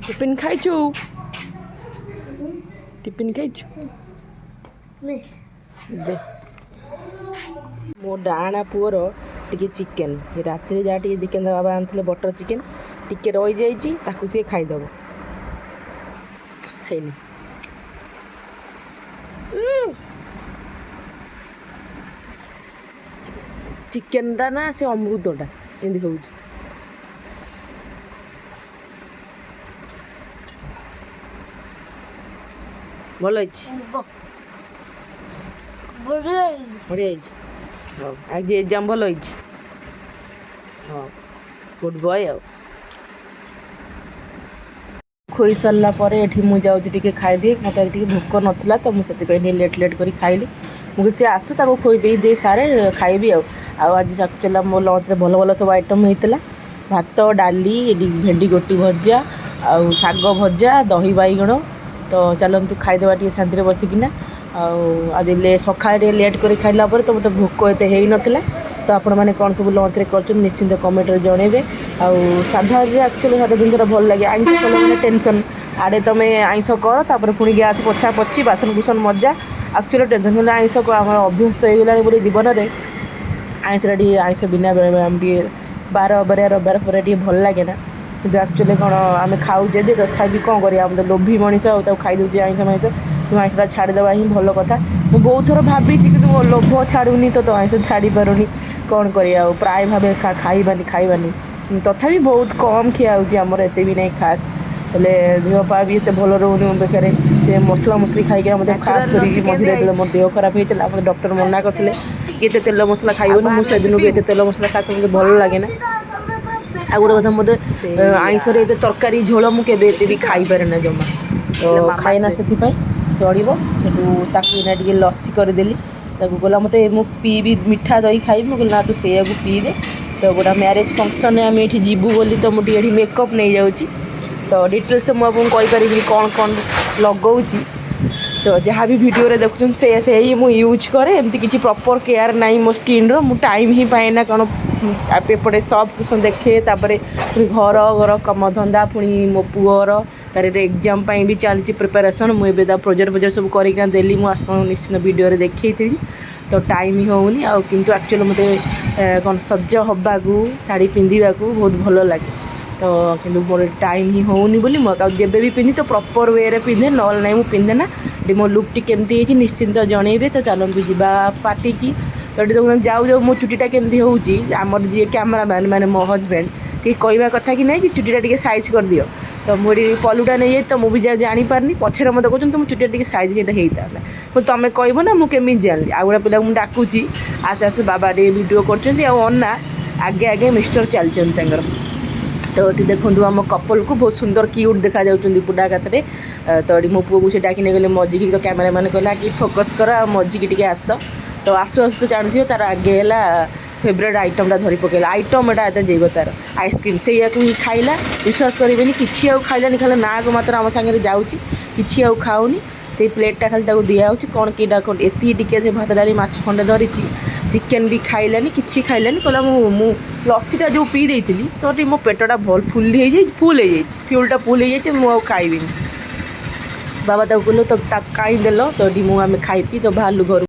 tiffin खाइछु tiffin खाइछु दे मो डाणा poor टिके chicken से राति जहाँ टे चिकेन बाबा आनी बटर चिकेन टिके रही जाइए ताकू सी खाईदब खाइनी चिकेन टा ना से अमृतटा एमती हूँ भल बढ़िया हाँ आज एग्जाम भल हाँ गुड बॉय आ खोई सारा पर ये मुझे खाईदिए मत भोक नाला तो मुझे लेट लेट कर खाइली मुझे सी आसू ताको खोई पे दे सारे खाइबी आज चला मो लंच भल भल सब आइटम होता भात डाली भेंडी गोटी भजा आउ शाग भजा दही बैगण तो चलतु खाईदेवा टे शांति बसिकिना आज सका लेट कर खाइला तो मतलब भोक एत हो नाला तो आपण मैंने कौन सब लंच कर निश्चिंत कमेंट में जनइबे साधा एक्चुअली साधा जिन भल लगे आइंस कल मैंने टेंशन आड़े तुम आइंस कर तापर पुणी गैस पोछा पोछी बासन कुसन मजा एक्चुअली टेंशन कले आइंस आम अभ्यस्त हो गला बोली जीवन में आइंसटा आइंस बिना बेले आम टे बार बरिया रविवार पर भल लगे ना कि एक्चुअली कौन आम खाऊे तथा कौन कर लोभी मनीष खाईदे आइंस माइंस तू आइंसा छाड़देवा ही भल कथा मुझे बहुत थर भावी कि लोभ छाड़ूनी तो आइंस छाड़ी पारूनी कौन कर प्राय भाव खाइबानी खाइबानी तथा बहुत कम खिया होमर एत भी नहीं खास हेल्ले देह पा भी एत भल रोनी मो बेकार से मसला मसली खाई मतलब खास कर मझे मो देह खराब होता है डॉक्टर मना करते कि तेल मसला खाइबनी मुझे दिन भी तेल मसला खास मुझे भल लगे ना आ गोटे कथा मत आइंस तरकारी झोल मुझे भी खाई पारे ना जमा तो खाएना से चढ़ो से लस्सी करदेली कहला मत पीबी मीठा दही खाई मुझे ना तू से पी दे तो गोटा मैरेज फंक्शन आम ये जीवु बोली तो मुझे ये मेकअप नहीं जाऊँगी तो डिटेल्स मुझे कहीपरि कौन कौन लगौची तो जहाँ भी वीडियो देखुन से ही मुझे यूज करे एमती किसी प्रॉपर केयर नाई मो स्किन रो मु टाइम ही पाए ना कौन एपटे सब कुछ देखे तापर पुणी घर घर कम धंदा पुणी मो पुअर तार एग्जाम भी चलती प्रिपेरेसन मुझे प्रोजेक्ट प्रोजेक्ट सब करना देली मुझे निश्चित वीडियो देखी थी तो टाइम ही होनी आ किंतु एक्चुअली मत कौन सज हवा शाढ़ी पिंधा बहुत भल लगे तो किंतु मोर टाइम ही होनी बोली जब भी पिंधि तो प्रॉपर वे रे पिंधे ना ना मुझे पिंधे ना मो लुक टी केमती निश्चिंत जनइबे तो चलतु जा पार्टी की तो ये जाऊ जाऊ मो चुटीटा केमती होमर जी कैमरामैन मैंने मो हजबैंड टी कहवा कथा कि नहीं चुटीटा टी साइज कर दियो तो मुझे पलुटा नहीं तो मुझे जापारनी पचर मत कहते तुम चुटीटा टी साइज होता है तुम कह ना मुझे जानी आ गए पिला डाकुची आसे आसे बाबा टे वीडियो करना आगे आगे मिस्टर चलते तो ये देखो आम कपल को बहुत सुंदर क्यूट देखा जाऊँ बुढ़ा कथरे तो मो पुआ को डाक नहीं गले मझी की तो कैमेरा मैंने कहला कि फोकस कर मझी की आस तो आसु आसु तो जानते तार आगे है फेवरेट आइटमटा धरी पकेला आइटम एटा एत जीव तार आइसक्रीम से ही खाइला विश्वास करेंगे किसी खाइलानी खाली ना को मात्र आम सागर जाऊँगी कि खाऊनी से प्लेटा खाली दिया कौन कईटा एति टिके भात डाली माछ खंडे धरी चिकेन भी खाइलानी किसी खाइलानी कहला मु लस्सीटा जो पी देती तो मो पेटटा भल फुल फ्यूलटा फुल हो खाइबी बाबा कहलो तो कहीं देल तो मुझे खाई पी तो बाहर घर